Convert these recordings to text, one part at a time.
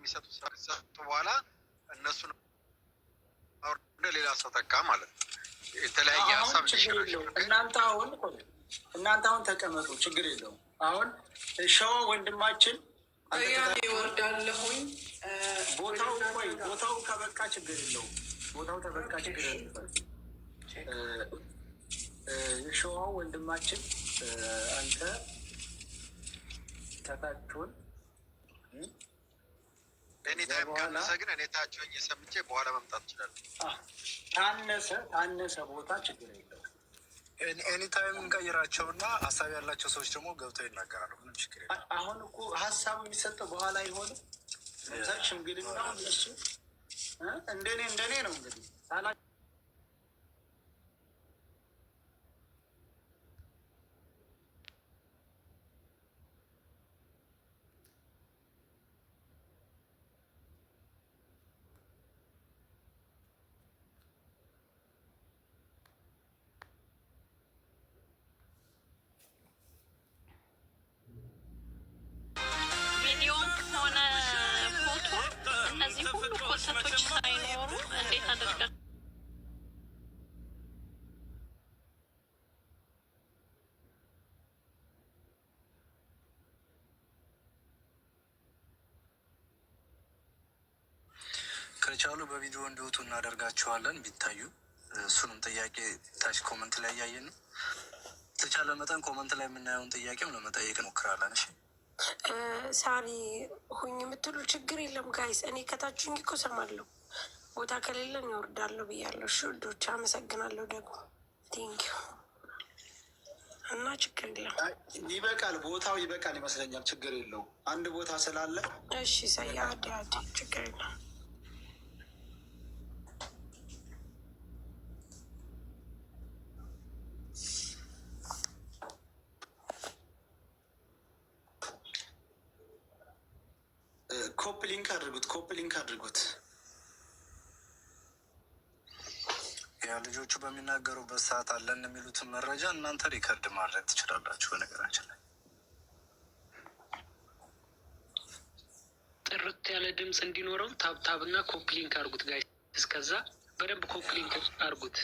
የሚሰጡ ሰጡ በኋላ እነሱን ወደ ሌላ ሰው ተካ ማለት ነው። የተለያየ ሀሳብ እናንተ አሁን ተቀመጡ፣ ችግር የለውም። አሁን ሸዋ ወንድማችን ይወርዳለሁኝ ቦታው ከበቃ ችግር የለውም። ቦታው ተበቃ ችግር የለውም። የሸዋ ወንድማችን አንተ ተታችሁን እኔ ታይም ካነሰ ግን እኔ ታችሁኝ የሰምቼ በኋላ መምጣት እችላለሁ። ታነሰ ቦታ ችግር የለውም። ኤኒ ታይም እንቀይራቸውና ሀሳብ ያላቸው ሰዎች ደግሞ ገብተው ይናገራሉ። ምንም ችግር የለም። አሁን እኮ ሀሳብ የሚሰጠው በኋላ አይሆንም። ለምሳሌ ሽምግልና እሱ እንደኔ ነው እንግዲህ ኮንሰርቶች ሳይኖሩ እንዴት አድርገን ከቻሉ በቪዲዮ እንዲወጡ እናደርጋቸዋለን ቢታዩ። እሱንም ጥያቄ ታች ኮመንት ላይ እያየን ነው። ተቻለ መጠን ኮመንት ላይ የምናየውን ጥያቄም ለመጠየቅ እንሞክራለን። እሺ ሳሪ ሁኝ የምትሉ ችግር የለም ጋይስ። እኔ ከታችሁኝ እኮ ሰማለሁ። ቦታ ከሌለን ይወርዳለሁ ብያለሁ። እሺ ውዶች አመሰግናለሁ። ደግሞ ቴንኪው እና ችግር የለም። ይበቃል፣ ቦታው ይበቃል ይመስለኛል። ችግር የለው አንድ ቦታ ስላለ። እሺ ሰያ አዲ ችግር የለም። ኮፕ ሊንክ አድርጉት። ያ ልጆቹ በሚናገሩበት ሰዓት አለን የሚሉትን መረጃ እናንተ ሪከርድ ማድረግ ትችላላችሁ። በነገራችን ላይ ጥርት ያለ ድምፅ እንዲኖረው ታብታብ እና ኮፕ ሊንክ አድርጉት ጋይ። እስከዛ በደንብ ኮፕ ሊንክ አድርጉት።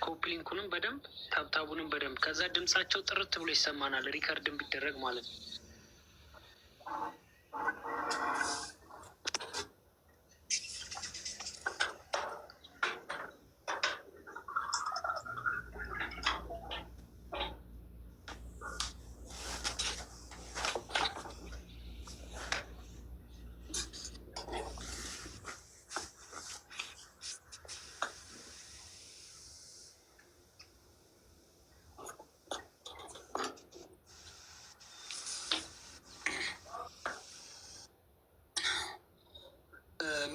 ኮፕ ሊንኩንም በደንብ ታብታቡንም በደንብ ከዛ ድምፃቸው ጥርት ብሎ ይሰማናል። ሪከርድን ቢደረግ ማለት ነው።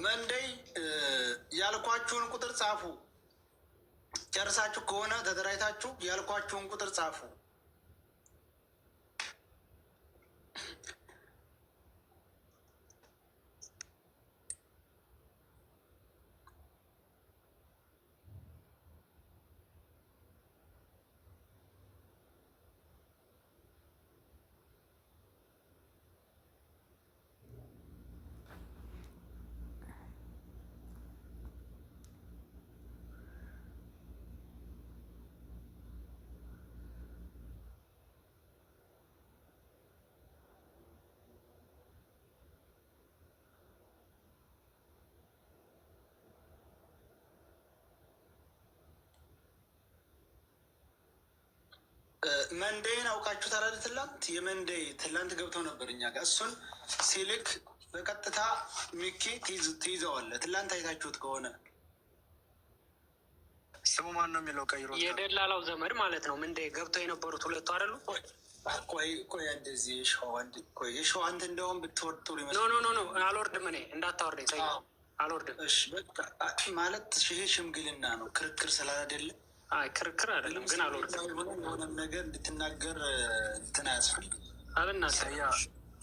መንደይ ያልኳችሁን ቁጥር ጻፉ። ጨርሳችሁ ከሆነ ተደራጅታችሁ ያልኳችሁን ቁጥር ጻፉ። መንደይን አውቃችሁታል አይደል? የመንደይ ትላንት ገብተው ነበር እኛ ጋር። እሱን ሲልክ በቀጥታ ሚኪ ትይዘዋለህ። ትላንት አይታችሁት ከሆነ ስሙ ማን ነው የሚለው ቀይሮ የደላላው ዘመድ ማለት ነው። መንደይ ገብተው የነበሩት ሁለቱ አይደሉ? ቆይ እንደዚህ የሸዋ አንተ እንደውም ብትወርድ ጥሩ ይመስላል። ኖ አልወርድም። እኔ እንዳታወርደኝ አልወርድም። ማለት ይሄ ሽምግልና ነው፣ ክርክር ስላላደለ ክርክር አይደለም ግን አልወርድም። የሆነም ነገር እንድትናገር እንትን አያስፈልግም። አልናሰያ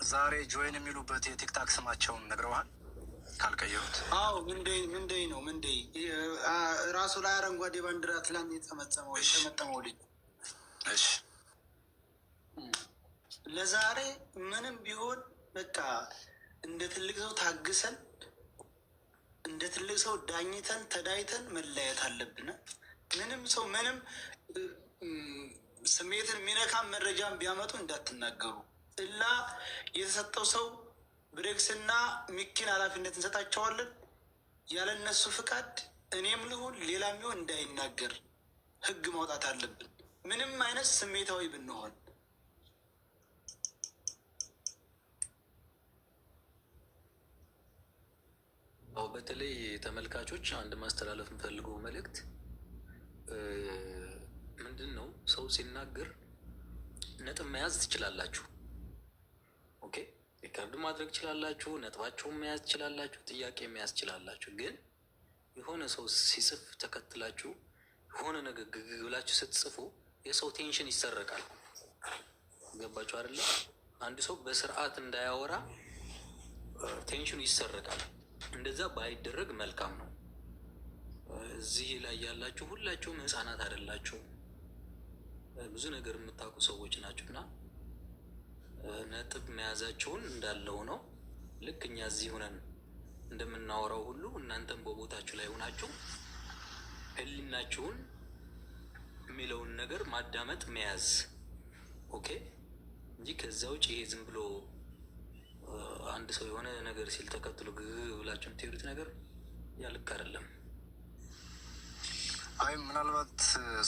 ዛሬ ጆይን የሚሉበት የቲክታክ ስማቸውን ነግረዋል ካልቀየሩት? አዎ ምንደይ ነው። ምንደይ ራሱ ላይ አረንጓዴ ባንዲራ ትላንት የተመጠመው ልጅ። እሺ ለዛሬ ምንም ቢሆን በቃ እንደ ትልቅ ሰው ታግሰን እንደ ትልቅ ሰው ዳኝተን ተዳይተን መለያየት አለብን። ምንም ሰው ምንም ስሜትን የሚነካም መረጃን ቢያመጡ እንዳትናገሩ። እላ የተሰጠው ሰው ብሬክስና ሚኪን ኃላፊነት እንሰጣቸዋለን። ያለ እነሱ ፍቃድ እኔም ልሁን ሌላም ሊሆን እንዳይናገር ህግ ማውጣት አለብን። ምንም አይነት ስሜታዊ ብንሆን በተለይ ተመልካቾች አንድ ማስተላለፍ የምፈልገው መልእክት ምንድን ነው? ሰው ሲናገር ነጥብ መያዝ ትችላላችሁ። ኦኬ፣ ሪከርድ ማድረግ ትችላላችሁ፣ ነጥባቸውን መያዝ ትችላላችሁ፣ ጥያቄ መያዝ ትችላላችሁ። ግን የሆነ ሰው ሲጽፍ ተከትላችሁ የሆነ ነገር ብላችሁ ስትጽፉ የሰው ቴንሽን ይሰረቃል። ገባችሁ አይደለ? አንድ ሰው በስርዓት እንዳያወራ ቴንሽኑ ይሰረቃል። እንደዛ ባይደረግ መልካም ነው። እዚህ ላይ ያላችሁ ሁላችሁም ህፃናት አይደላችሁም፣ ብዙ ነገር የምታውቁ ሰዎች ናችሁ እና ነጥብ መያዛችሁን እንዳለው ነው። ልክ እኛ እዚህ ሆነን እንደምናወራው ሁሉ እናንተም በቦታችሁ ላይ ሆናችሁ ህሊናችሁን የሚለውን ነገር ማዳመጥ መያዝ፣ ኦኬ፣ እንጂ ከዛ ውጭ ይሄ ዝም ብሎ አንድ ሰው የሆነ ነገር ሲል ተከትሎ ብላችሁ የምትሄዱት ነገር ያልክ አይደለም። አይ ምናልባት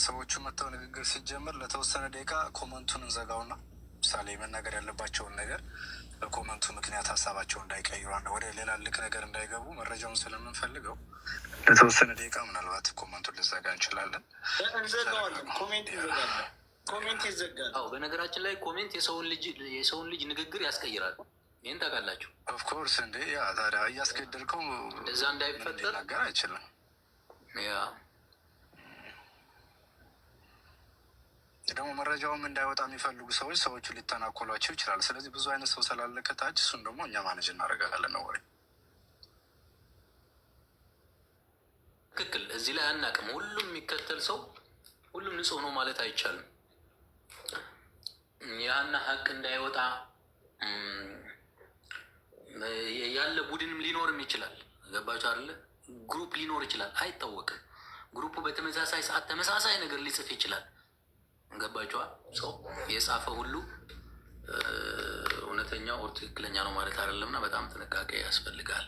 ሰዎቹ መጥተው ንግግር ሲጀምር ለተወሰነ ደቂቃ ኮመንቱን እንዘጋውና ምሳሌ መናገር ያለባቸውን ነገር በኮመንቱ ምክንያት ሀሳባቸው እንዳይቀይሩ ወደ ሌላ ልክ ነገር እንዳይገቡ መረጃውን ስለምንፈልገው ለተወሰነ ደቂቃ ምናልባት ኮመንቱን ልዘጋ እንችላለን። እንዘጋዋለን። ኮሜንት ይዘጋል። አዎ፣ በነገራችን ላይ ኮሜንት የሰውን ልጅ ንግግር ያስቀይራል። ይህን ታውቃላችሁ። ኦፍኮርስ እንዴ፣ ያ ታዲያ እያስገደልከው እንደዛ እንዳይፈጠር ነገር አይችልም። ያ ደግሞ መረጃውም እንዳይወጣ የሚፈልጉ ሰዎቹ ሊተናኮሏቸው ይችላል። ስለዚህ ብዙ አይነት ሰው ስላለ ከታች እሱን ደግሞ እኛ ማኔጅ እናደርጋለን ነው ወይ? ትክክል። እዚህ ላይ አናውቅም። ሁሉም የሚከተል ሰው ሁሉም ንጹህ ነው ማለት አይቻልም። ያና ሀቅ እንዳይወጣ ያለ ቡድንም ሊኖርም ይችላል። ገባችሁ አይደለ? ግሩፕ ሊኖር ይችላል፣ አይታወቅም። ግሩፑ በተመሳሳይ ሰዓት ተመሳሳይ ነገር ሊጽፍ ይችላል። ገባችኋ? ሰው የጻፈ ሁሉ እውነተኛ ኦር ትክክለኛ ነው ማለት አይደለም እና በጣም ጥንቃቄ ያስፈልጋል።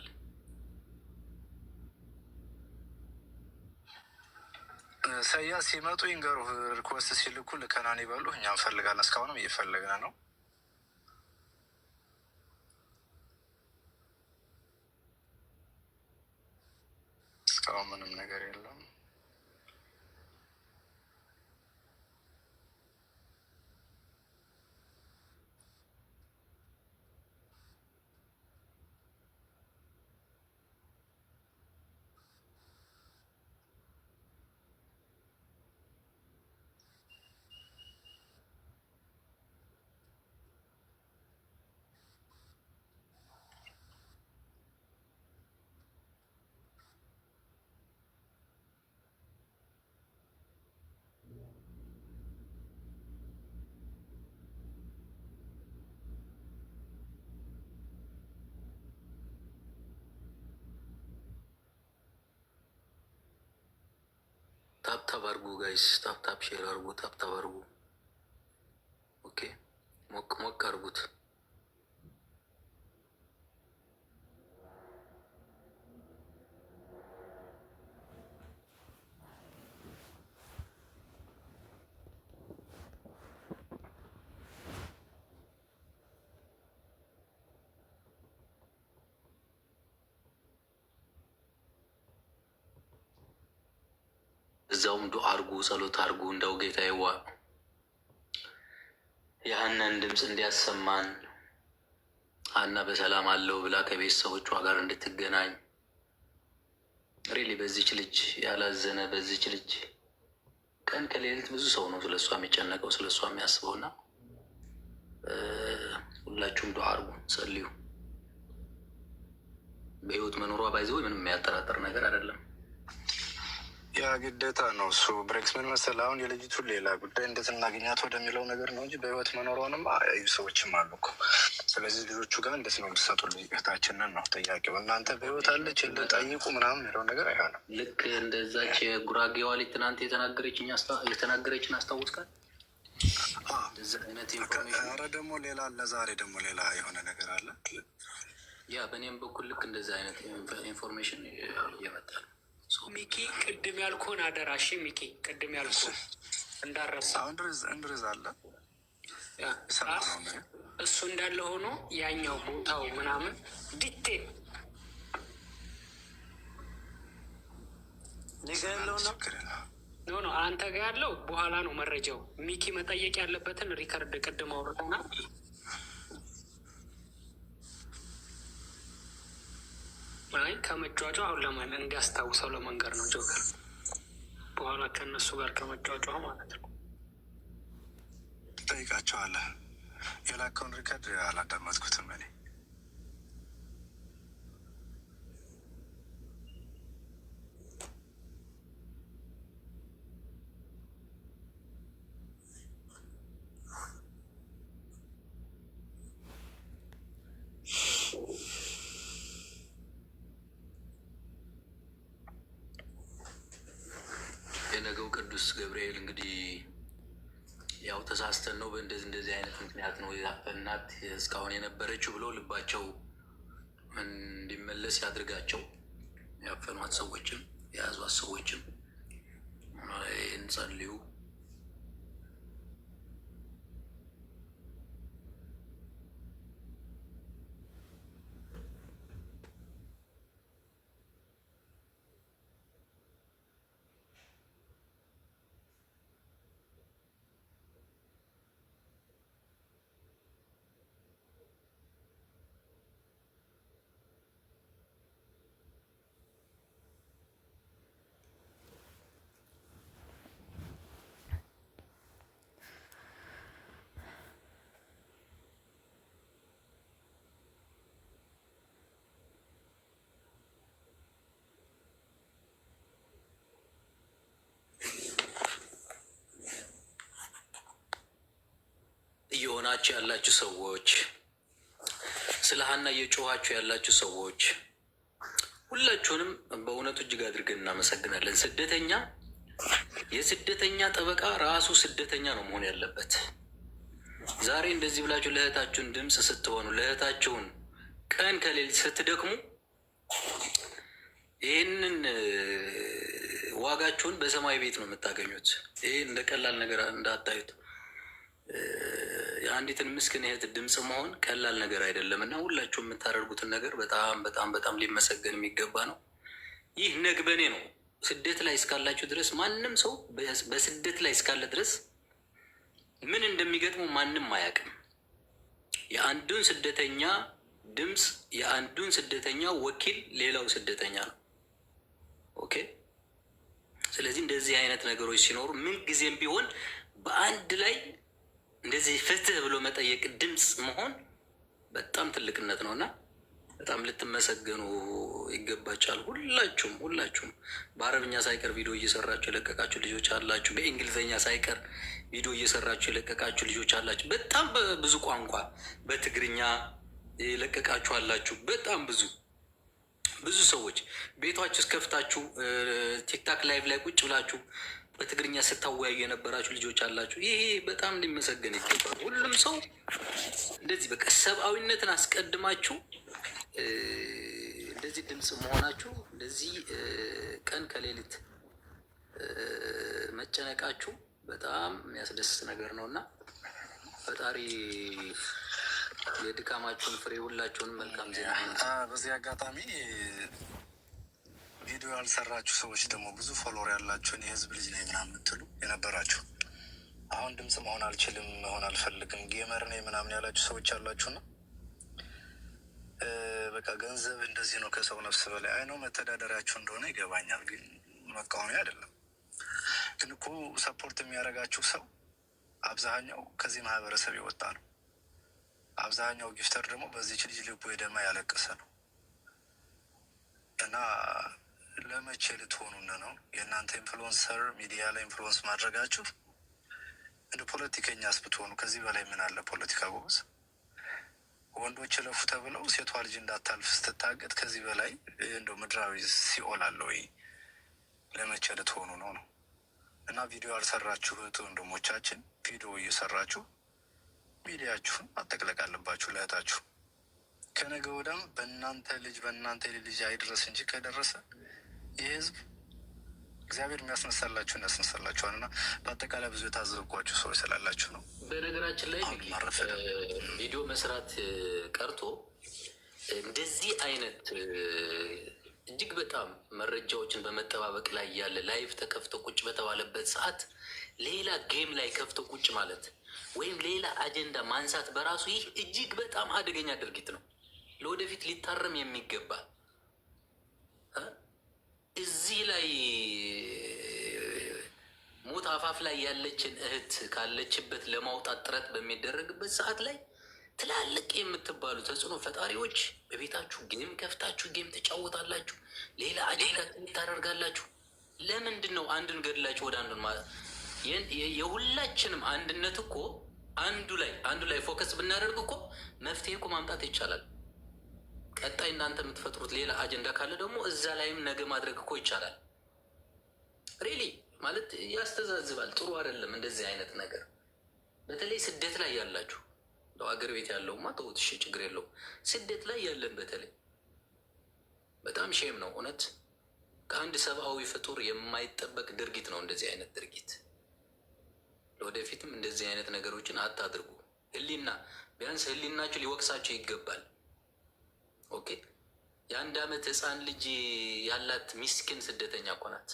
ሰያ ሲመጡ ይንገሩ፣ ሪኮስት ሲልኩ ልከናን ይበሉ። እኛ እንፈልጋለን፣ እስካሁንም እየፈለግን ነው። እስካሁን ምንም ነገር የለም። ታፕታፕ አርጉ ጋይስ፣ ታፕታፕ ሼር አርጉ፣ ታፕታፕ አርጉ። ኦኬ፣ ሞቅ ሞቅ አርጉት። እዛውም ዱዓ አርጉ፣ ጸሎት አርጉ። እንደው ጌታዬዋ የሀናን ድምፅ እንዲያሰማን ሀና በሰላም አለው ብላ ከቤተሰቦቿ ጋር እንድትገናኝ ሪሊ በዚች ልጅ ያላዘነ በዚች ልጅ ቀን ከሌሊት ብዙ ሰው ነው ስለሷ የሚጨነቀው ስለሷ የሚያስበው እና ሁላችሁም ዱዓ አርጉ፣ ጸልዩ። በህይወት መኖሯ ባይዘው ምንም የሚያጠራጥር ነገር አይደለም። ያ ግዴታ ነው። እሱ ብሬክስ ምን መሰለህ፣ አሁን የልጅቱን ሌላ ጉዳይ እንዴት እናገኛት ወደሚለው ነገር ነው እንጂ በህይወት መኖሯንም አያዩ ሰዎችም አሉ እኮ። ስለዚህ ልጆቹ ጋር እንዴት ነው የምትሰጡልኝ? እህታችንን ነው ጥያቄው። እናንተ በህይወት አለች ጠይቁ ምናምን የሚለውን ነገር አይሆንም። ልክ እንደዛች ጉራጌዋ ላይ ትናንት የተናገረችን አስታውስካል። ኧረ ደግሞ ሌላ ለዛሬ ደግሞ ሌላ የሆነ ነገር አለ። ያ በእኔም በኩል ልክ እንደዚህ አይነት ኢንፎርሜሽን እየመጣ ነው። ሚኪ ቅድም ያልኩህን አደራ። እሺ ሚኪ ቅድም ያልኩህን እንዳረሳ። እንድርዝ አለ እሱ እንዳለ ሆኖ ያኛው ቦታው ምናምን ዲቴል ኖ አንተ ጋ ያለው በኋላ ነው መረጃው። ሚኪ መጠየቅ ያለበትን ሪከርድ ቅድም አውርተና አይ ከመጫጫ አሁን ለማን እንዲያስታውሰው ለመንገር ነው ጆከር። በኋላ ከእነሱ ጋር ከመጫጫ ማለት ነው። ጠይቃቸዋለህ። የላከውን ሪከርድ አላዳመጥኩትም እኔ። የነገው ቅዱስ ገብርኤል እንግዲህ ያው ተሳስተን ነው እንደዚህ አይነት ምክንያት ነው እናት እስካሁን የነበረችው ብለው ልባቸው እንዲመለስ ያድርጋቸው። ያፈኗት ሰዎችም የያዟት ሰዎችም እንጸልዩ። እየሆናችሁ ያላችሁ ሰዎች፣ ስለ ሀና እየጮኋችሁ ያላችሁ ሰዎች ሁላችሁንም በእውነቱ እጅግ አድርገን እናመሰግናለን። የስደተኛ ጠበቃ ራሱ ስደተኛ ነው መሆን ያለበት። ዛሬ እንደዚህ ብላችሁ ለእህታችሁን ድምፅ ስትሆኑ፣ ለእህታችሁን ቀን ከሌሊት ስትደክሙ ይህንን ዋጋችሁን በሰማይ ቤት ነው የምታገኙት። ይህ እንደ ቀላል ነገር እንዳታዩት። የአንዲትን ምስኪን እህት ድምፅ መሆን ቀላል ነገር አይደለም እና ሁላችሁ የምታደርጉትን ነገር በጣም በጣም በጣም ሊመሰገን የሚገባ ነው። ይህ ነግበኔ ነው። ስደት ላይ እስካላችሁ ድረስ ማንም ሰው በስደት ላይ እስካለ ድረስ ምን እንደሚገጥመው ማንም አያውቅም። የአንዱን ስደተኛ ድምፅ፣ የአንዱን ስደተኛ ወኪል ሌላው ስደተኛ ነው። ኦኬ። ስለዚህ እንደዚህ አይነት ነገሮች ሲኖሩ ምን ጊዜም ቢሆን በአንድ ላይ እንደዚህ ፍትህ ብሎ መጠየቅ ድምፅ መሆን በጣም ትልቅነት ነው እና በጣም ልትመሰገኑ ይገባቻል። ሁላችሁም በአረብኛ ሳይቀር ቪዲዮ እየሰራችሁ የለቀቃችሁ ልጆች አላችሁ። በእንግሊዝኛ ሳይቀር ቪዲዮ እየሰራችሁ የለቀቃችሁ ልጆች አላችሁ። በጣም በብዙ ቋንቋ በትግርኛ የለቀቃችሁ አላችሁ። በጣም ብዙ ሰዎች ቤቷችሁ እስከፍታችሁ ቲክታክ ላይቭ ላይ ቁጭ ብላችሁ በትግርኛ ስታወያዩ የነበራችሁ ልጆች አላችሁ። ይሄ በጣም ሊመሰገን ይገባል። ሁሉም ሰው እንደዚህ በቃ ሰብአዊነትን አስቀድማችሁ እንደዚህ ድምፅ መሆናችሁ፣ እንደዚህ ቀን ከሌሊት መጨነቃችሁ በጣም የሚያስደስት ነገር ነው እና ፈጣሪ የድካማችሁን ፍሬ ሁላችሁንም መልካም ዜና። በዚህ አጋጣሚ ቪዲዮ ያልሰራችሁ ሰዎች ደግሞ ብዙ ፎሎወር ያላችሁን የህዝብ ልጅ ነኝ ምናምን የምትሉ የነበራችሁ አሁን ድምፅ መሆን አልችልም መሆን አልፈልግም ጌመር ነኝ ምናምን ያላችሁ ሰዎች አላችሁና በቃ ገንዘብ እንደዚህ ነው ከሰው ነፍስ በላይ አይነው መተዳደሪያችሁ እንደሆነ ይገባኛል። ግን መቃወሚያ አይደለም። ግን እኮ ሰፖርት የሚያደርጋችሁ ሰው አብዛኛው ከዚህ ማህበረሰብ የወጣ ነው። አብዛኛው ጊፍተር ደግሞ በዚች ልጅ ልቡ የደማ ያለቀሰ ነው እና ለመቼ ልትሆኑን ነው? የእናንተ ኢንፍሉዌንሰር ሚዲያ ላይ ኢንፍሉዌንስ ማድረጋችሁ እንደ ፖለቲከኛስ ብትሆኑ ከዚህ በላይ ምን አለ? ፖለቲካ ጎበዝ ወንዶች ለፉ ተብለው ሴቷ ልጅ እንዳታልፍ ስትታገጥ ከዚህ በላይ እንደው ምድራዊ ሲኦል አለ ወይ? ለመቼ ልትሆኑ ነው ነው? እና ቪዲዮ ያልሰራችሁ እህት ወንድሞቻችን ቪዲዮ እየሰራችሁ ሚዲያችሁን ማጠቅለቅ አለባችሁ ለእህታችሁ። ከነገ ወዲያም በእናንተ ልጅ አይድረስ እንጂ ከደረሰ ይህ ህዝብ እግዚአብሔር የሚያስነሳላችሁን ያስነሳላችኋል። እና በአጠቃላይ ብዙ የታዘብኳችሁ ሰዎች ስላላችሁ ነው። በነገራችን ላይ ቪዲዮ መስራት ቀርቶ እንደዚህ አይነት እጅግ በጣም መረጃዎችን በመጠባበቅ ላይ ያለ ላይቭ ተከፍቶ ቁጭ በተባለበት ሰዓት ሌላ ጌም ላይ ከፍቶ ቁጭ ማለት ወይም ሌላ አጀንዳ ማንሳት በራሱ ይህ እጅግ በጣም አደገኛ ድርጊት ነው። ለወደፊት ሊታረም የሚገባ እዚህ ላይ ሞት አፋፍ ላይ ያለችን እህት ካለችበት ለማውጣት ጥረት በሚደረግበት ሰዓት ላይ ትላልቅ የምትባሉ ተጽዕኖ ፈጣሪዎች በቤታችሁ ጌም ከፍታችሁ ጌም ትጫወታላችሁ፣ ሌላ አጀንዳ ታደርጋላችሁ። ለምንድን ነው አንድን ገድላችሁ ወደ አንዱን ማለት? የሁላችንም አንድነት እኮ አንዱ ላይ ፎከስ ብናደርግ እኮ መፍትሄ እኮ ማምጣት ይቻላል። ቀጣይ እናንተ የምትፈጥሩት ሌላ አጀንዳ ካለ ደግሞ እዛ ላይም ነገ ማድረግ እኮ ይቻላል። ሪሊ ማለት ያስተዛዝባል። ጥሩ አይደለም እንደዚህ አይነት ነገር። በተለይ ስደት ላይ ያላችሁ አገር ቤት ያለውማ ተውት፣ እሺ ችግር የለውም። ስደት ላይ ያለን በተለይ በጣም ሼም ነው እውነት። ከአንድ ሰብአዊ ፍጡር የማይጠበቅ ድርጊት ነው እንደዚህ አይነት ድርጊት። ለወደፊትም እንደዚህ አይነት ነገሮችን አታድርጉ። ቢያንስ ህሊናችሁ ሊወቅሳችሁ ይገባል። ኦኬ፣ የ1 ዓመት ህፃን ልጅ ያላት ሚስኪን ስደተኛ እኮ ናት።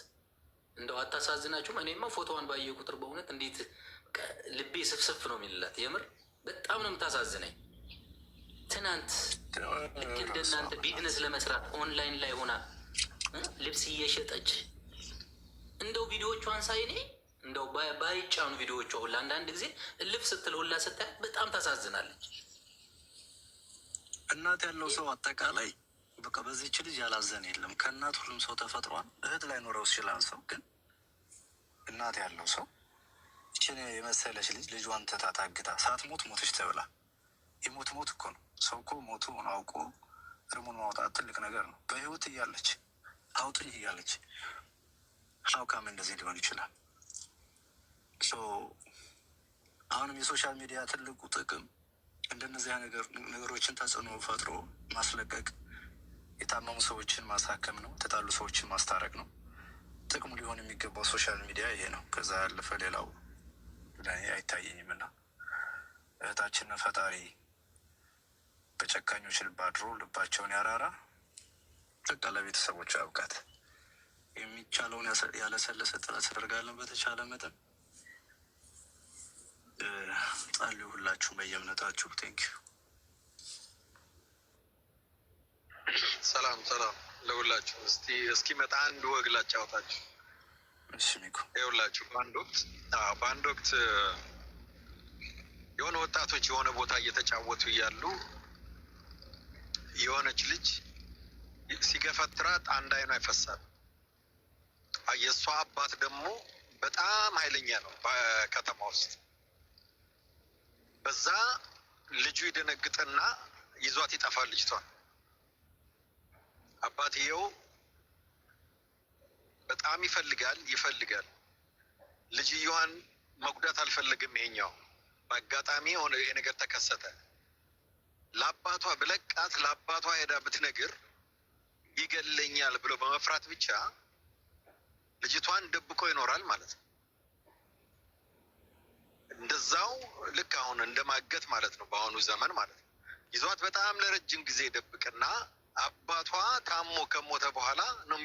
እንደው አታሳዝናችሁም? እኔማ ፎቶዋን ባየ ቁጥር በእውነት እንዴት ልቤ ስፍስፍ ነው የሚልላት። የምር በጣም ነው የምታሳዝነኝ። ትናንት ልክ እንደናንተ ቢዝነስ ለመስራት ኦንላይን ላይ ሆና ልብስ እየሸጠች እንደው ቪዲዮቿን ሳይ እኔ እንደው ባይጫኑ ቪዲዮቿ ሁላ አንዳንድ ጊዜ እልፍ ስትል ሁላ ስታይ በጣም ታሳዝናለች። እናት ያለው ሰው አጠቃላይ በቃ በዚህች ልጅ ያላዘን የለም። ከእናት ሁሉም ሰው ተፈጥሯል። እህት ላይ ኖረው ይችላል ሰው፣ ግን እናት ያለው ሰው ይችን የመሰለች ልጅ ልጇን ትታ ታግታ ሳትሞት ሞተች ተብላ የሞት እኮ ነው። ሰው እኮ ሞቱ አውቆ እርሙን ማውጣት ትልቅ ነገር ነው። በህይወት እያለች አውጥኝ እያለች ሀውካም እንደዚህ ሊሆን ይችላል። አሁንም የሶሻል ሚዲያ ትልቁ ጥቅም እንደነዚያ ነገሮችን ተጽዕኖ ፈጥሮ ማስለቀቅ፣ የታመሙ ሰዎችን ማሳከም ነው። የተጣሉ ሰዎችን ማስታረቅ ነው። ጥቅሙ ሊሆን የሚገባው ሶሻል ሚዲያ ይሄ ነው። ከዛ ያለፈ ሌላው ለእኔ አይታየኝም። እና እህታችን ፈጣሪ በጨካኞች ልብ አድሮ ልባቸውን ያራራ። በቃ ለቤተሰቦቹ ያብቃት። የሚቻለውን ያለሰለሰ ጥረት ተደርጋለን። በተቻለ መጠን ጸልዩ ሁላችሁ በየእምነታችሁ። ቴንኪዩ። ሰላም ለሁላችሁ። እስኪመጣ አንድ ወግ ላጫወታችሁ። ይኸውላችሁ በአንድ ወቅት የሆነ ወጣቶች የሆነ ቦታ እየተጫወቱ እያሉ የሆነች ልጅ ሲገፈትራት አንድ አይኗ ይፈሳል። የእሷ አባት ደግሞ በጣም ኃይለኛ ነው በከተማ ውስጥ። በዛ ልጁ ይደነግጥና ይዟት ይጠፋል ልጅቷን። አባትየው በጣም ይፈልጋል። ልጅየዋን መጉዳት አልፈለግም። ይሄኛው በአጋጣሚ የሆነ ይሄ ነገር ተከሰተ። ለአባቷ ብለቃት ለአባቷ ሄዳ ብትነግር ይገለኛል ብሎ በመፍራት ብቻ ልጅቷን ደብቆ ይኖራል ማለት ነው። እንደዛው ልክ አሁን እንደማገት ማለት ነው በአሁኑ ዘመን ማለት ነው። ይዟት በጣም ለረጅም ጊዜ ይደብቅና አባቷ ታሞ ከሞተ በኋላ ነው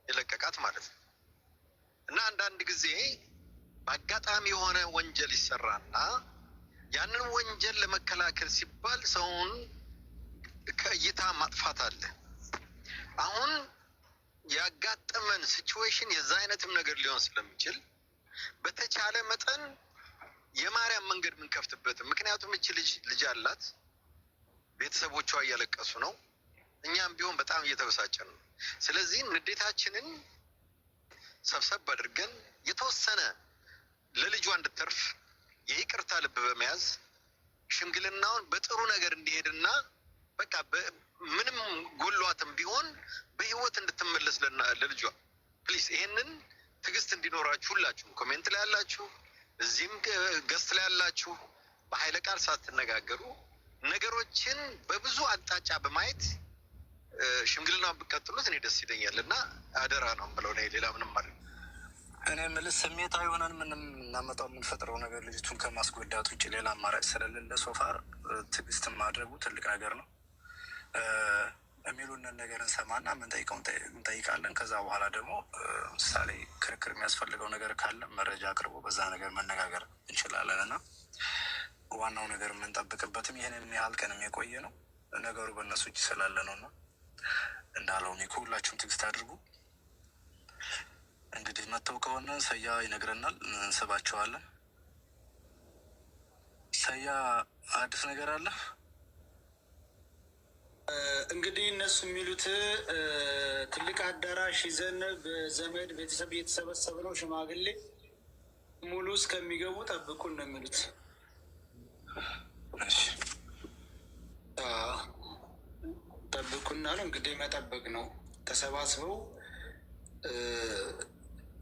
የለቀቃት ማለት ነው። እና አንዳንድ ጊዜ በአጋጣሚ የሆነ ወንጀል ይሰራና ያንን ወንጀል ለመከላከል ሲባል ሰውን ከእይታ ማጥፋት አለ። አሁን ያጋጠመን ሲቹዌሽን የዛ አይነትም ነገር ሊሆን ስለሚችል በተቻለ መጠን የማርያም መንገድ የምንከፍትበት፣ ምክንያቱም እቺ ልጅ አላት፣ ቤተሰቦቿ እያለቀሱ ነው፣ እኛም ቢሆን በጣም እየተበሳጨን ነው። ስለዚህ ንዴታችንን ሰብሰብ አድርገን የተወሰነ ለልጇ እንድትተርፍ የይቅርታ ልብ በመያዝ ሽምግልናውን በጥሩ ነገር እንዲሄድና በቃ ምንም ጎሏትም ቢሆን በህይወት እንድትመለስ ለልጇ ፕሊስ ይሄንን ትዕግስት እንዲኖራችሁ ሁላችሁም ኮሜንት ላይ ያላችሁ እዚህም ገስት ላይ ያላችሁ በኃይለ ቃል ሳትነጋገሩ ነገሮችን በብዙ አቅጣጫ በማየት ሽምግልናውን ብትቀጥሉት እኔ ደስ ይለኛል እና አደራ ነው የምለው። ሌላ ምንም ማለት እኔ የምልህ ስሜታዊ ሆነን ምንም እናመጣው የምንፈጥረው ነገር ልጅቱን ከማስጎዳት ውጭ ሌላ አማራጭ ስለሌለ ሶፋር ትዕግስት ማድረጉ ትልቅ ነገር ነው። የሚሉንን ነገር እንሰማና እንጠይቃለን። ከዛ በኋላ ደግሞ ምሳሌ ክርክር የሚያስፈልገው ነገር ካለ መረጃ አቅርቦ በዛ ነገር መነጋገር እንችላለን እና ዋናው ነገር የምንጠብቅበትም ይህንን ያህል ቀንም የቆየ ነው ነገሩ በእነሱ እጅ ስላለ ነው እና እንዳለው ሚኩ ሁላችሁም ትዕግስት አድርጉ። እንግዲህ መተው ከሆነ ሰያ ይነግረናል፣ እንስባቸዋለን። ሰያ አዲስ ነገር አለ? እንግዲህ እነሱ የሚሉት ትልቅ አዳራሽ ይዘን በዘመድ ቤተሰብ እየተሰበሰበ ነው፣ ሽማግሌ ሙሉ እስከሚገቡ ጠብቁን ነው የሚሉት። ጠብቁና ነው እንግዲህ መጠበቅ ነው። ተሰባስበው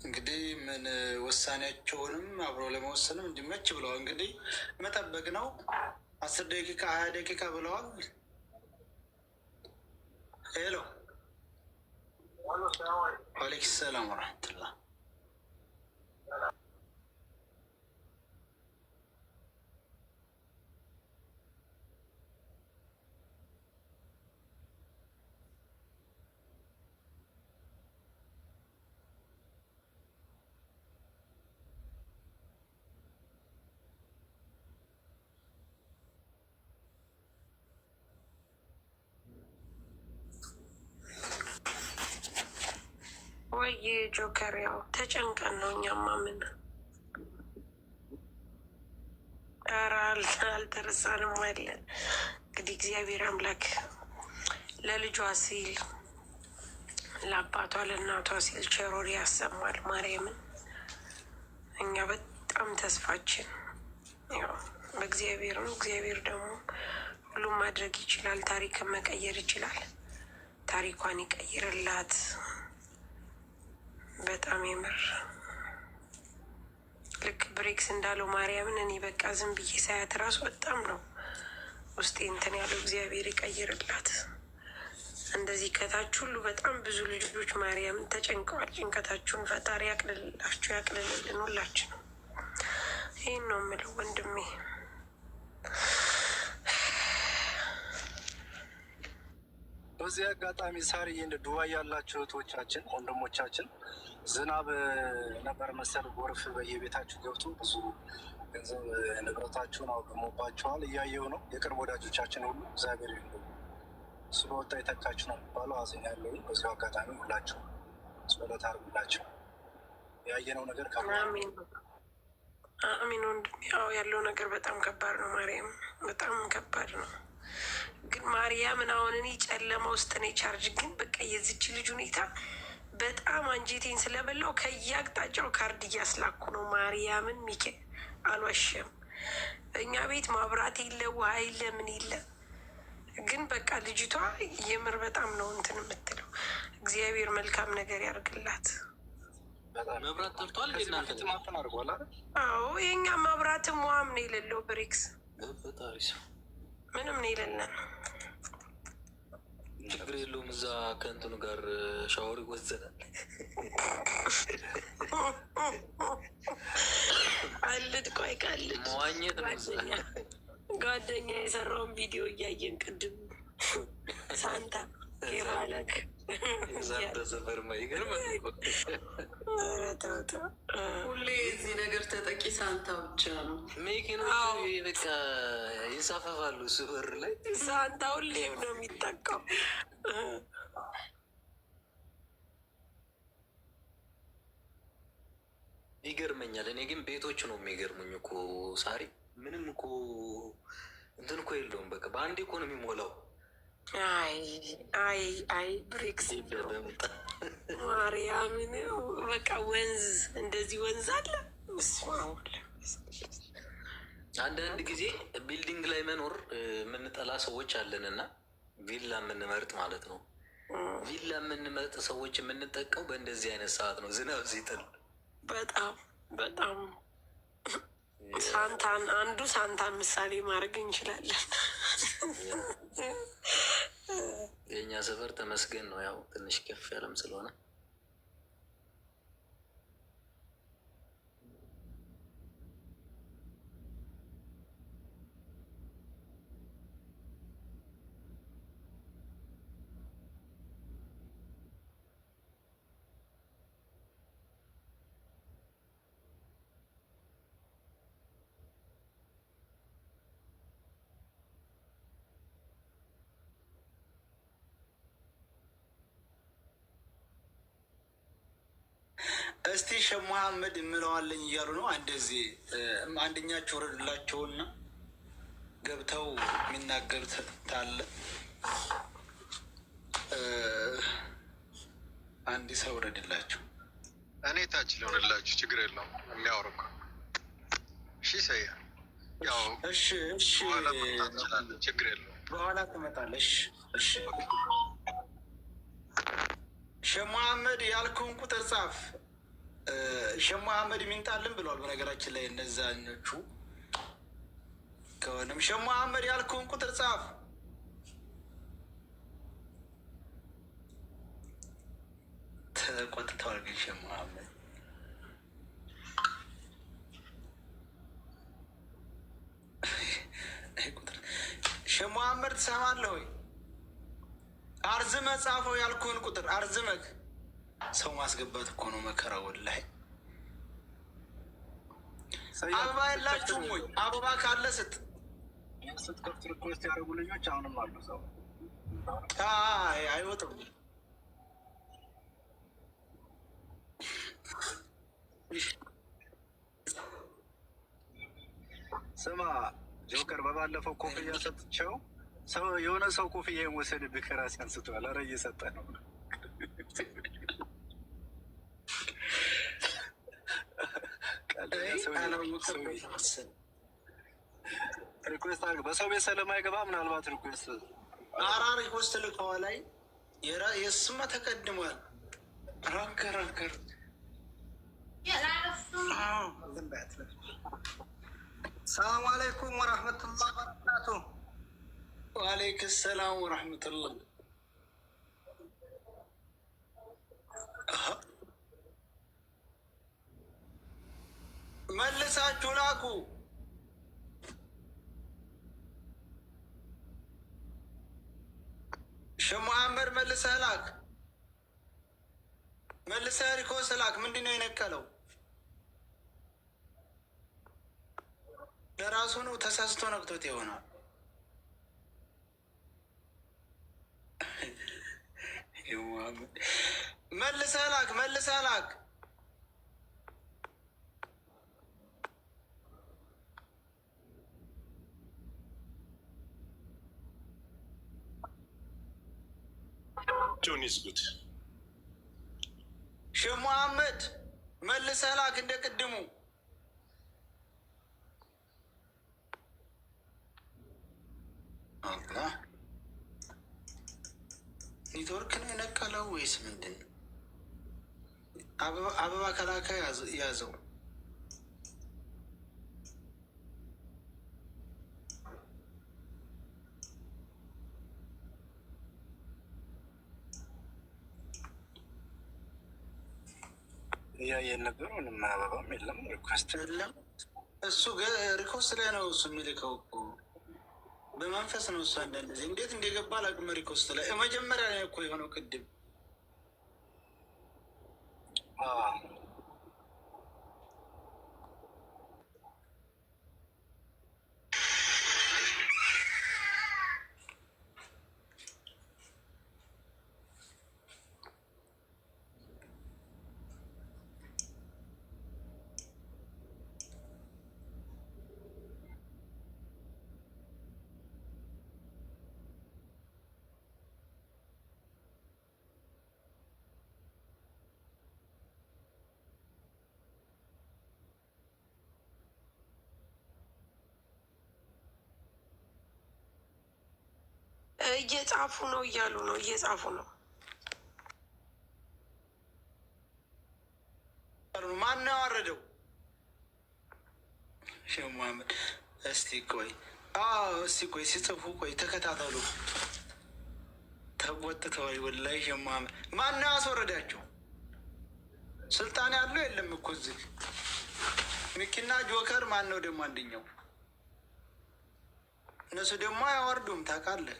እንግዲህ ምን ውሳኔያቸውንም አብረው ለመወሰንም እንዲመች ብለዋል። እንግዲህ መጠበቅ ነው። 10 ደቂቃ 20 ደቂቃ ብለዋል። ሄሎ ዋሌኩም ሰላም ወረሕመቱላህ። ወይ ጆከር፣ ያው ተጨንቀን ነው እኛማ። ምን ኧረ አልተረሳንም አለ እንግዲህ እግዚአብሔር አምላክ ለልጇ ሲል ለአባቷ ለእናቷ ሲል ቸሮሪ ያሰማል ማርያምን። እኛ በጣም ተስፋችን ያው በእግዚአብሔር ነው። እግዚአብሔር ደግሞ ሁሉም ማድረግ ይችላል። ታሪክን መቀየር ይችላል። ታሪኳን ይቀይርላት። በጣም የምር ልክ ብሬክስ እንዳለው ማርያምን እኔ በቃ ዝም ብዬ ሳያት ራሱ በጣም ነው ውስጤ እንትን ያለው። እግዚአብሔር ይቀይርላት። እንደዚህ ከታች ሁሉ በጣም ብዙ ልጆች ማርያምን ተጨንቀዋል። ጭንቀታችሁን ፈጣሪ ያቅልላችሁ፣ ያቅልልልን ሁላችን ነው። ይህን ነው የምለው ወንድሜ። በዚህ አጋጣሚ ሳሪ እንደ ዱባይ ያላችሁ እህቶቻችን ወንድሞቻችን ዝናብ ነበር መሰል ጎርፍ በየቤታችሁ ገብቶ ብዙ ገንዘብ ንብረታችሁን አውድሞባችኋል። እያየው ነው። የቅርብ ወዳጆቻችን ሁሉ እግዚአብሔር ይሁን ስለወጣ የተካችሁ ነው የሚባለው። አዘን ያለው በዚሁ አጋጣሚ ሁላችሁ ጸሎት አድርጉላቸው። ያየነው ነገር አሚን ወንድሜ። ያው ያለው ነገር በጣም ከባድ ነው ማርያም፣ በጣም ከባድ ነው። ግን ማርያምን አሁን እኔ ጨለማ ውስጥ ነኝ። ቻርጅ ግን በቃ የዚች ልጅ ሁኔታ በጣም አንጀቴን ስለበላው ከየአቅጣጫው ካርድ እያስላኩ ነው። ማርያምን ሚኬ አልዋሸም። እኛ ቤት ማብራት የለ ውሃ የለ ምን የለ። ግን በቃ ልጅቷ የምር በጣም ነው እንትን የምትለው። እግዚአብሔር መልካም ነገር ያርግላት። መብራት ጠፍቷል። አዎ የእኛ ማብራትም ውሃም ነው የሌለው። ብሬክስ ምንም ነው የሌለን። ችግር የለውም። እዛ ከእንትኑ ጋር ሻወር ይወዘናል። አልድ ቆይ ቃልድ መዋኘት ጓደኛ የሰራውን ቪዲዮ እያየን ቅድም ሳንታ ኬራለክ ዛንተ ሰፈር ይገርማል። ሁሌ እዚህ ነገር ተጠቂ ሳንታ ብቻ ነው። መኪኖቹ በቃ ይንሳፈፋሉ። ስበር ላይ ሳንታ ሁሌም ነው የሚጠቃው። ይገርመኛል። እኔ ግን ቤቶቹ ነው የሚገርሙኝ እኮ ሳሪ። ምንም እኮ እንትን እኮ የለውም። በቃ በአንዴ እኮ ነው የሚሞላው። አይ ብሬክስ ማርያምን በቃ ወንዝ እንደዚህ ወንዝ አለ። አንዳንድ ጊዜ ቢልዲንግ ላይ መኖር የምንጠላ ሰዎች አለን እና ቪላ የምንመርጥ ማለት ነው። ቪላ የምንመርጥ ሰዎች የምንጠቀው በእንደዚህ አይነት ሰዓት ነው፣ ዝናብ ሲጥል። በጣም በጣም ሳንታን አንዱ ሳንታን ምሳሌ ማድረግ እንችላለን። የእኛ ሰፈር ተመስገን ነው፣ ያው ትንሽ ከፍ ያለም ስለሆነ እስቲ ሼህ መሐመድ እምለዋለኝ እያሉ ነው። እንደዚህ አንደኛቸው ወረድላቸውና ገብተው የሚናገሩት ታለ አንድ ሰው ወረድላቸው። እኔ ታች ሊሆንላችሁ ችግር የለውም። የሚያወሩ እኮ እሺ፣ ሰያ ያው እሺ፣ እሺ፣ በኋላ መምጣት እንችላለን። ችግር የለውም። በኋላ ትመጣለሽ። እሺ፣ ሼህ መሐመድ ያልከውን ቁጥር ጻፍ። ሼህ መሐመድ ሚንጣልን ብለዋል። በነገራችን ላይ እነዛኞቹ ከሆነም ሼህ መሐመድ ያልከውን ቁጥር ጻፍ። ተቆጥተዋል ግን ሼህ መሐመድ ሼህ መሐመድ ትሰማለህ ወይ? አርዝመህ ጻፈው ያልኩህን ቁጥር አርዝመህ። ሰው ማስገባት እኮ ነው መከራ። ወላሂ አበባ የላችሁም ወይ? አበባ ካለ ስትከፍት ሪኩዌስት ያደረጉ ልጆች አሁንም አሉ። ሰው አይወጥም። ስማ ጆከር፣ በባለፈው ኮፍያ ሰጥቼው ሰው የሆነ ሰው ኮፍያ የወሰድብህ ከራሴ አንስተዋል። ኧረ እየሰጠ ነው። ሪኩዌስት አድርገህ በሰው ቤት ስለማይገባ ምናልባት ሪኩዌስት ሪኩዌስት ልከዋ ላይ የስማ ተቀድሟል። ራንከር ሰላሙ አለይኩም ወረህመቱላህ በረካቱ። ወአለይክ ሰላም ወረህመቱላህ። መልሳችሁ ላኩ። ሼህ መሐመድ መልሰህ ላክ። መልሰህ ሪኮስ ላክ። ምንድን ነው የነቀለው? ለራሱ ነው ተሳስቶ ነቅቶት ይሆናል። መልሰህ ላክ። መልሰህ ላክ። ይስጉት። ሼህ መሐመድ መልሰህ ላክ እንደ ቅድሙ። አላህ ኔትወርክ ነው የነቀለው ወይስ ምንድን ነው? አበባ ከላከ ያዘው። እያየን ነበር። ምንም አበባም የለም፣ ሪኩዌስት የለም። እሱ ሪኮስት ላይ ነው እሱ የሚልከው እኮ በመንፈስ ነው እሱ። አንዳንድ ጊዜ እንዴት እንደገባ አላውቅም። ሪኮስት ላይ መጀመሪያ ላይ እኮ የሆነው ቅድም እየጻፉ ነው እያሉ ነው እየጻፉ ነው። ማን ነው ያወረደው? ሼህ መሐመድ እስቲ ቆይ ሲጽፉ ቆይ ተከታተሉ። ተቆጥተዋል ወላሂ። ሼህ መሐመድ ማን ነው ያስወረዳቸው? ስልጣን ያለው የለም እኮ እዚህ። ሚኪና ጆከር ማን ነው ደግሞ አንደኛው? እነሱ ደግሞ አያወርዱም ታውቃለህ።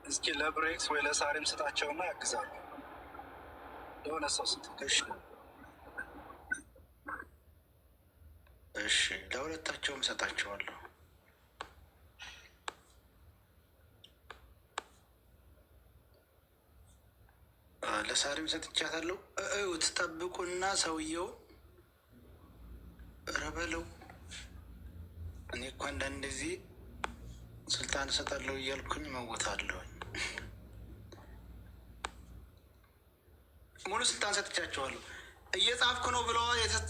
እስኪ ለብሬክስ ወይ ለሳሪም ስጣቸውና ያግዛሉ። የሆነ ሰው ስጥ። እሺ ለሁለታቸውም ሰጣቸዋለሁ። ለሳሪም ሰጥቻታለሁ። እዩት፣ ጠብቁና ሰውየው ረበለው። እኔ እኮ አንዳንድ ጊዜ ስልጣን እሰጣለሁ እያልኩኝ መወታለሁኝ። ሙሉ ስልጣን ሰጥቻቸዋለሁ። እየጻፍኩ ነው ብለዋ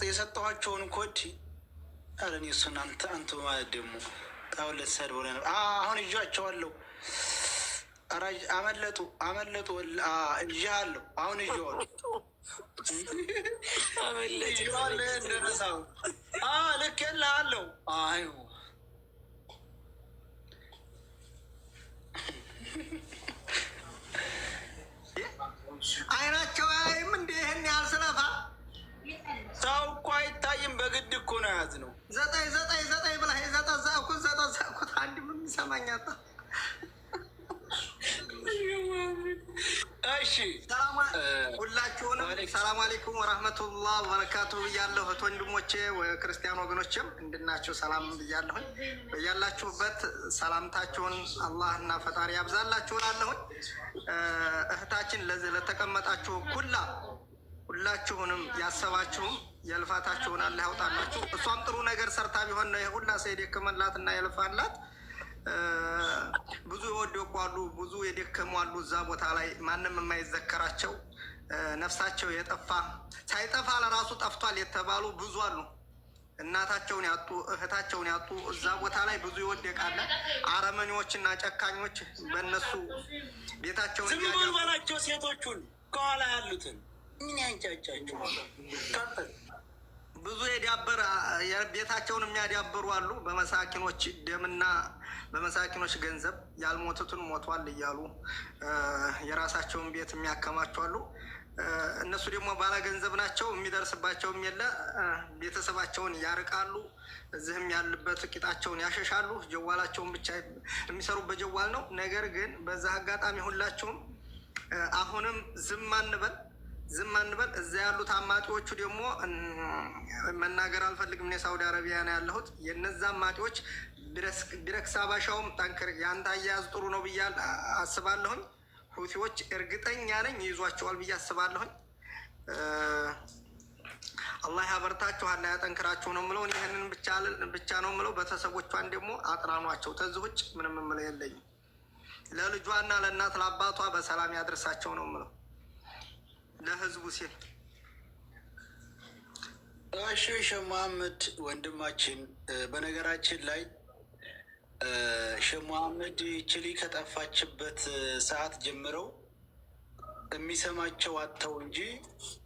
የሰጠኋቸውን ኮድ አለን። እሱን አንተ ማለት ደግሞ አሁን ልትሰድብ ብለህ ነበር። አሁን እዣቸዋለሁ። አመለጡ እዣለሁ። አሁን እዣዋለሁ እንደነሳው ልክ የለሃለሁ። አይ አይናቸው ያይም እንደ ይህን ያህል ስለፋ ሰው እኮ አይታይም። በግድ እኮ ነው የያዝነው። ዘጠኝ ብላ ዘጠዛኩት አንድ ምን ይሰማኛታ። እሺ ሁላችሁንም ሰላም አለይኩም ወራህመቱላህ ወበረካቱ ብያለሁ። እህት ወንድሞቼ፣ ክርስቲያን ወገኖችም እንድናችሁ ሰላም ብያለሁኝ። ያላችሁበት ሰላምታችሁን አላህ እና ፈጣሪ ያብዛላችሁ እላለሁኝ። እህታችን ለተቀመጣችሁ ሁላችሁንም ያሰባችሁም የልፋታችሁን አላህ ያውጣላችሁ። እሷም ጥሩ ነገር ሰርታ ቢሆን ነው የሁላ ሰው የደከመላት እና የልፋላት። ብዙ የወደቁ አሉ፣ ብዙ የደከሙ አሉ። እዛ ቦታ ላይ ማንም የማይዘከራቸው ነፍሳቸው የጠፋ ሳይጠፋ ለራሱ ጠፍቷል የተባሉ ብዙ አሉ። እናታቸውን ያጡ፣ እህታቸውን ያጡ እዛ ቦታ ላይ ብዙ ይወደቃለ። አረመኔዎችና ጨካኞች በእነሱ ቤታቸውን ዝም ብሎ በላቸው። ሴቶቹን ከኋላ ያሉትን ምን ያንጫጫቸው? ብዙ የዳበረ ቤታቸውን የሚያዳብሩ አሉ። በመሳኪኖች ደምና በመሳኪኖች ገንዘብ ያልሞቱትን ሞቷል እያሉ የራሳቸውን ቤት የሚያከማቹ አሉ። እነሱ ደግሞ ባለ ገንዘብ ናቸው። የሚደርስባቸውም የለ። ቤተሰባቸውን ያርቃሉ። እዚህም ያሉበት ቂጣቸውን ያሸሻሉ። ጀዋላቸውን ብቻ የሚሰሩበት ጀዋል ነው። ነገር ግን በዛ አጋጣሚ ሁላችሁም አሁንም ዝም አንበል። እዛ ያሉት አማጢዎቹ ደግሞ መናገር አልፈልግም። እኔ ሳውዲ አረቢያ ነው ያለሁት። የነዛ አማጢዎች ቢረክስ አባሻውም ጠንክር፣ የአንተ አያያዝ ጥሩ ነው ብዬ አስባለሁኝ። ሁቲዎች እርግጠኛ ነኝ ይይዟቸዋል ብዬ አስባለሁኝ። አላህ ያበርታችሁ፣ አላህ ያጠንክራችሁ ነው ምለው። ይህንን ብቻ ነው ምለው። ቤተሰቦቿን ደግሞ አጥራኗቸው። ተዚህ ውጭ ምንም ምለው የለኝም። ለልጇና ለእናት ለአባቷ በሰላም ያደርሳቸው ነው ምለው ለህዝቡ ሲል። እሺ ሼህ መሐመድ ወንድማችን፣ በነገራችን ላይ ሼህ መሐመድ ችሊ ከጠፋችበት ሰዓት ጀምረው የሚሰማቸው አጥተው እንጂ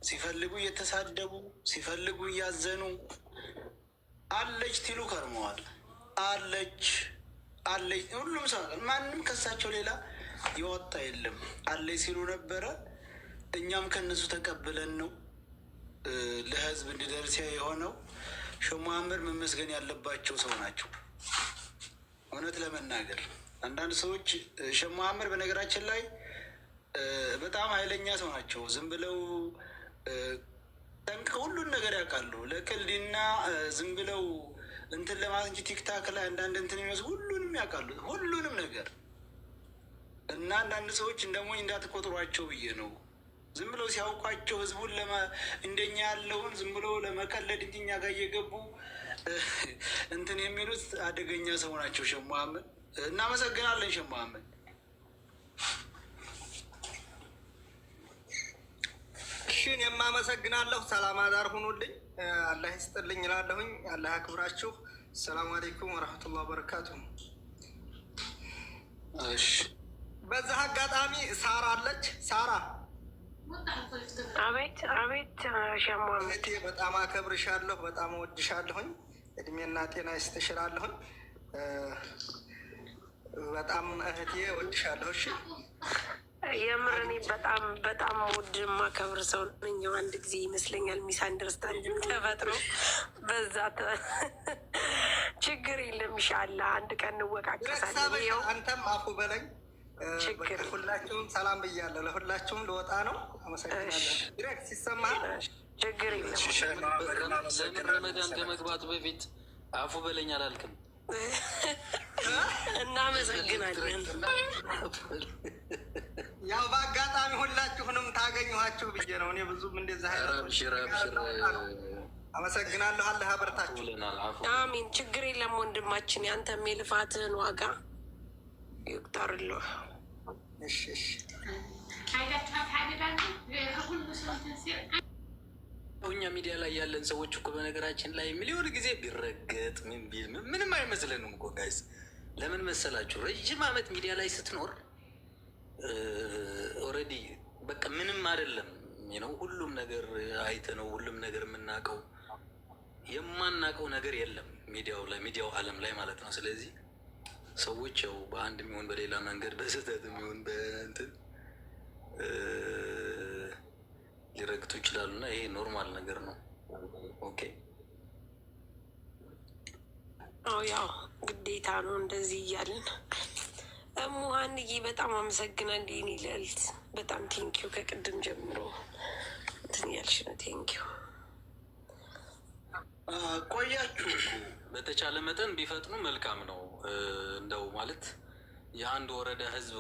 ሲፈልጉ እየተሳደቡ ሲፈልጉ እያዘኑ አለች ትሉ ከርመዋል። አለች ሁሉም ሰው ማንም ከሳቸው ሌላ የወጣ የለም። አለች ሲሉ ነበረ። እኛም ከነሱ ተቀብለን ነው ለህዝብ እንዲደርስ የሆነው። ሼህ መሐመድ መመስገን ያለባቸው ሰው ናቸው። እውነት ለመናገር አንዳንድ ሰዎች ሼህ መሐመድ በነገራችን ላይ በጣም ኃይለኛ ሰው ናቸው። ዝም ብለው ጠንቅ ሁሉን ነገር ያውቃሉ። ለቅልድና ዝም ብለው እንትን ለማለት እንጂ ቲክታክ ላይ አንዳንድ እንትን የሚመስሉ ሁሉንም ያውቃሉ፣ ሁሉንም ነገር እና አንዳንድ ሰዎች እንደሞኝ እንዳትቆጥሯቸው ብዬ ነው። ዝም ብለው ሲያውቋቸው ህዝቡን እንደኛ ያለውን ዝም ብሎ ለመቀለድ እንጂ እኛ ጋር እየገቡ እንትን የሚሉት አደገኛ ሰው ናቸው። ሼህ መሐመድ እናመሰግናለን። ሼህ መሐመድ እሺን የማመሰግናለሁ። ሰላም አዳር ሁኑልኝ። አላህ ይስጥልኝ እላለሁኝ። አላህ ያክብራችሁ። ሰላም አለይኩም ወረህመቱላህ ወበረካቱ። በዛ አጋጣሚ ሳራ አለች። ሳራ አቤት አቤት። ሸማ እህቴ በጣም አከብርሻለሁ፣ በጣም እወድሻለሁኝ። እድሜና ጤና ይስጥሽላለሁኝ። በጣም እህቴ እወድሻለሁ። እሺ የምር እኔ በጣም በጣም ውድ ማከብር ሰው ነኝ። አንድ ጊዜ ይመስለኛል ሚስ አንደርስታንዲንግ ተፈጥሮ በዛ ችግር የለም። ኢንሻላህ አንድ ቀን እንወቃቀሳለን። ይኸው አንተም አፉ በለኝ። ሁላችሁም ሰላም ብያለሁ። ለሁላችሁም ልወጣ ነው። አመሰግናለሁ። ዲሬክት ሲሰማ ችግር የለም። ለምን ረመዳን ከመግባቱ በፊት አፉ በለኝ አላልክም? እናመሰግናለን። ያው በአጋጣሚ ሁላችሁንም ታገኘኋችሁ ብዬ ነው። እኔ ብዙም እንደዚህ አመሰግናለሁ። አላህ ያበርታችሁ። አሚን። ችግር የለም ወንድማችን፣ ያንተም የልፋትህን ዋጋ ይቁጠርልህ። እሺ እሺ። እኛ ሚዲያ ላይ ያለን ሰዎች እኮ በነገራችን ላይ ሚሊዮን ጊዜ ቢረገጥ ምን ቢል ምንም አይመስለንም እኮ ጋይስ። ለምን መሰላችሁ? ረዥም ዓመት ሚዲያ ላይ ስትኖር ኦልሬዲ በቃ ምንም አይደለም ነው። ሁሉም ነገር አይተ ነው ሁሉም ነገር የምናውቀው፣ የማናውቀው ነገር የለም ሚዲያው ላይ ሚዲያው ዓለም ላይ ማለት ነው። ስለዚህ ሰዎች ያው በአንድ የሚሆን በሌላ መንገድ በስህተት የሚሆን በእንትን ሊረግጡ ይችላሉ እና ይሄ ኖርማል ነገር ነው። ኦኬ ያው ግዴታ ነው እንደዚህ እያለን። እሙሀንዬ በጣም አመሰግናለሁ የኔ ልዕልት፣ በጣም ቴንኪው። ከቅድም ጀምሮ እንትን ያልሽ ነው። ቴንኪው። ቆያችሁ። በተቻለ መጠን ቢፈጥኑ መልካም ነው። እንደው ማለት የአንድ ወረዳ ህዝብ